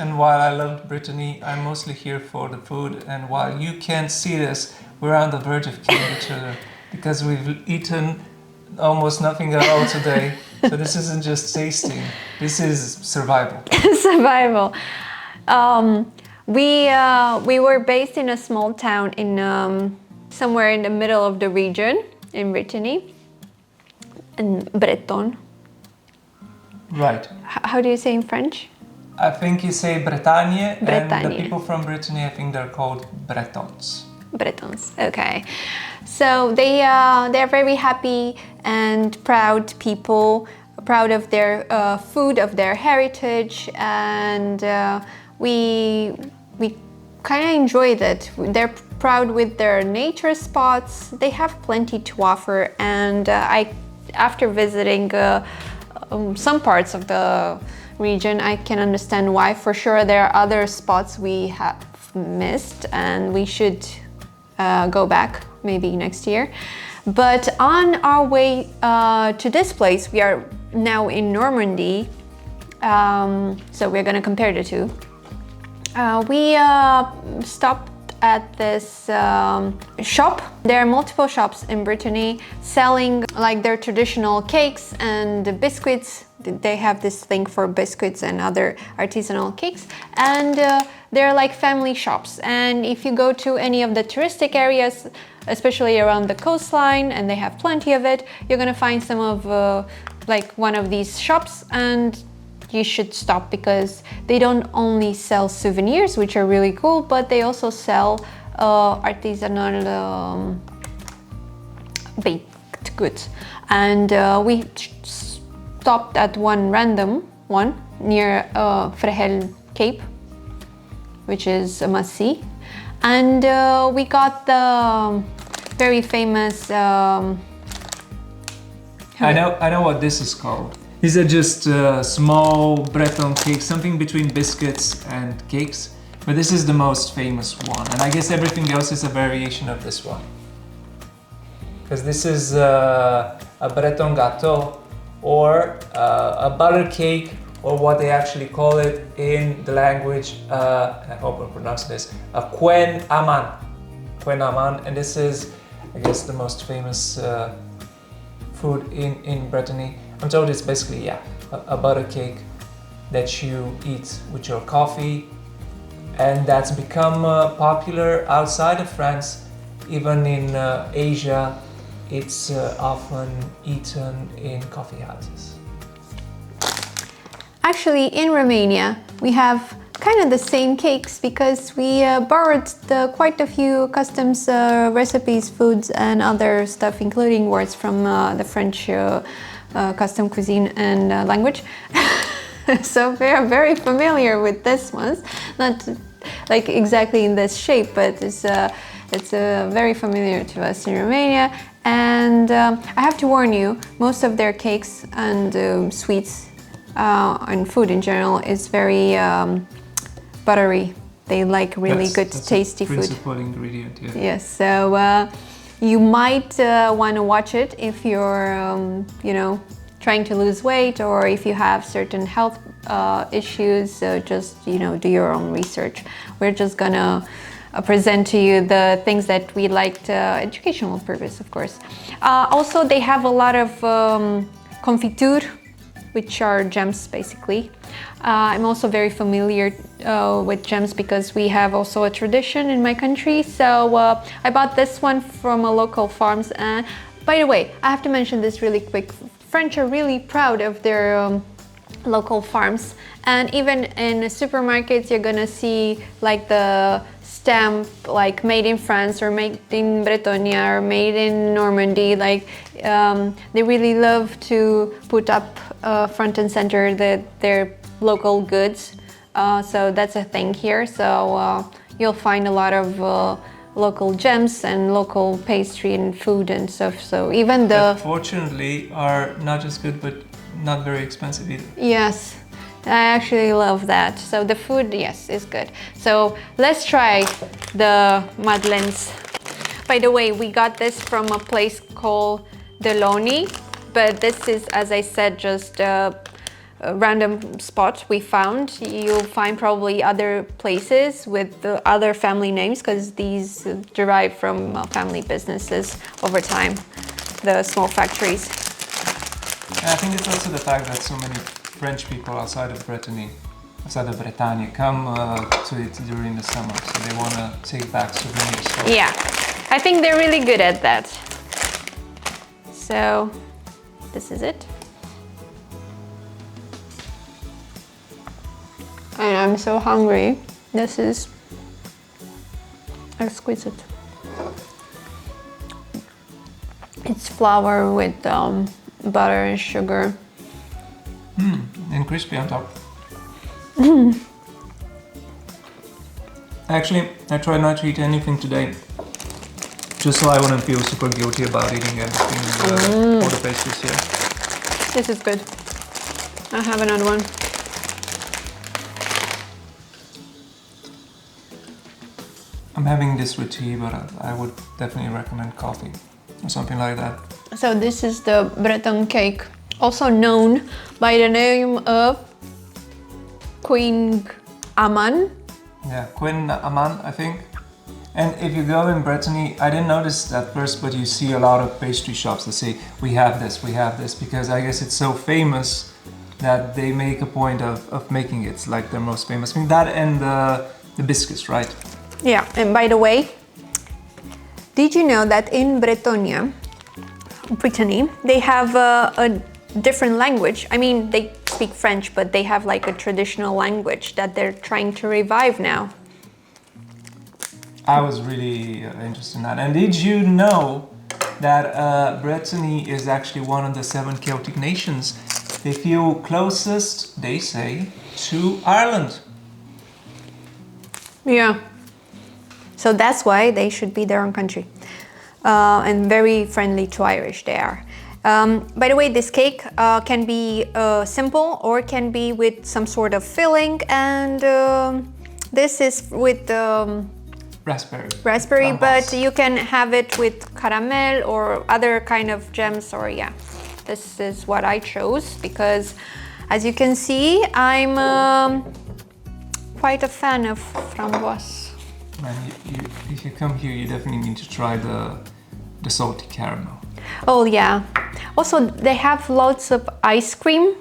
And while I loved Brittany, I'm mostly here for the food. And while you can't see this, we're on the verge of killing each other because we've eaten almost nothing at all today. So this isn't just tasting, this is survival. Survival. We were based in a small town in somewhere in the middle of the region in Brittany, in Breton. Right. How do you say in French? I think you say Bretagne, and the Bretagne. people from Brittany, I think they're called Bretons. Bretons, okay. So they're very happy and proud people, proud of their food, of their heritage, and we kind of enjoy that. They're proud with their nature spots. They have plenty to offer, and after visiting some parts of the region, I can understand why. For sure, there are other spots we have missed, and we should go back maybe next year. But on our way to this place, we are now in Normandy, so we're gonna compare the two. We stopped at this shop. There are multiple shops in Brittany selling like their traditional cakes and biscuits. They have this thing for biscuits and other artisanal cakes, and they're like family shops. And if you go to any of the touristic areas, especially around the coastline, and they have plenty of it, you're gonna find some of like one of these shops, and you should stop because they don't only sell souvenirs, which are really cool, but they also sell artisanal baked goods. And we stopped at one random one near Frehel Cape, which is a must-see. And we got the very famous... I know what this is called. These are just small Breton cakes, something between biscuits and cakes. But this is the most famous one. And I guess everything else is a variation of this one. Because this is a Breton gâteau, or a butter cake, or what they actually call it in the language, I hope I'm pronouncing this, a Kouign-amann. Kouign-amann, and this is, I guess, the most famous food in Brittany. I'm told it's basically, yeah, a butter cake that you eat with your coffee, and that's become popular outside of France. Even in Asia, it's often eaten in coffee houses. Actually, in Romania, we have kind of the same cakes because we borrowed quite a few customs recipes, foods, and other stuff, including words from the French custom cuisine and language. So we are very familiar with this one, not like exactly in this shape, but it's very familiar to us in Romania. And I have to warn you, most of their cakes and sweets and food in general is very buttery. They like really good, tasty food. That's the principal ingredient, yeah. Yes, so you might want to watch it if you're, you know, trying to lose weight, or if you have certain health issues. Just, you know, do your own research. We're just gonna present to you the things that we liked, educational purpose, of course. Also, they have a lot of confiture, which are gems, basically. I'm also very familiar with gems because we have also a tradition in my country. So I bought this one from a local farms. And by the way, I have to mention this really quick. French are really proud of their local farms. And even in supermarkets, you're gonna see like the stamp, like made in France, or made in Bretagne, or made in Normandy. Like they really love to put up front and center their local goods. So that's a thing here. So you'll find a lot of local gems and local pastry and food and stuff. So even the... Fortunately, are not just good, but not very expensive either. Yes. I actually love that. So the food, yes, is good. So let's try the madeleines. By the way, we got this from a place called Deloni, but this is, as I said, just random spot we found. You'll find probably other places with the other family names, because these derive from family businesses over time, the small factories. And I think it's also the fact that so many French people outside of Brittany, outside of Bretagne, come to it during the summer, so they want to take back souvenirs. So. Yeah, I think they're really good at that. So this is it. And I'm so hungry. This is exquisite. It's flour with butter and sugar. And crispy on top. Actually, I tried not to eat anything today, just so I wouldn't feel super guilty about eating everything, all the pastries here. This is good. I'll have another one. I'm having this with tea, but I would definitely recommend coffee or something like that. So this is the Breton cake, also known by the name of Kouign-amann. Yeah, Kouign-amann, I think. And if you go in Brittany, I didn't notice at first, but you see a lot of pastry shops that say, we have this, because I guess it's so famous that they make a point of making it. It's like their most famous. I mean, that and the biscuits, right? Yeah, and by the way, did you know that in Brittany, they have a different language? I mean, they speak French, but they have like a traditional language that they're trying to revive now. I was really interested in that. And did you know that Brittany is actually one of the 7 Celtic nations? They feel closest, they say, to Ireland. Yeah. So that's why they should be their own country. And very friendly to Irish they are. By the way, this cake can be simple or can be with some sort of filling, and this is with raspberry, but you can have it with caramel or other kind of gems, or yeah. This is what I chose because, as you can see, I'm quite a fan of framboise. Man, if you come here, you definitely need to try the salty caramel. Oh yeah. Also, they have lots of ice cream.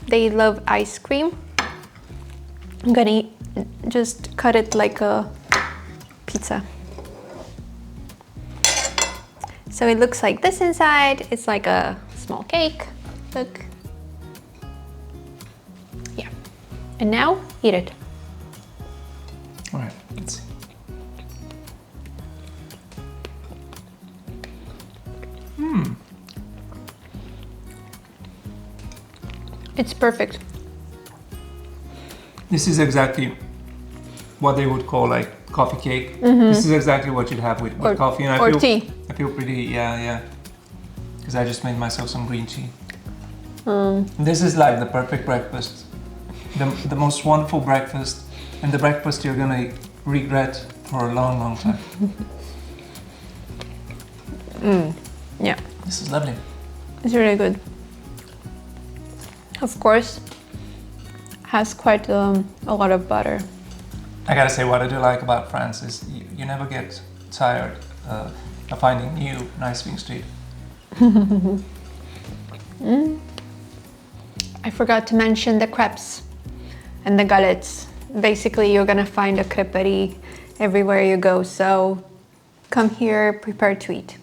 They love ice cream. I'm gonna just cut it like a pizza. So it looks like this inside. It's like a small cake. Look. Yeah. And now, eat it. All right, let's see. It's perfect. This is exactly what they would call like coffee cake. This is exactly what you'd have with coffee. And or tea. I feel pretty, yeah. Because I just made myself some green tea. This is like the perfect breakfast. The most wonderful breakfast. And the breakfast you're gonna regret for a long, long time. Yeah. This is lovely. It's really good. Of course, has quite a lot of butter. I gotta say, what I do like about France is you never get tired of finding new nice things to eat. I forgot to mention the crepes and the galettes. Basically, you're gonna find a creperie everywhere you go, so come here prepared to eat.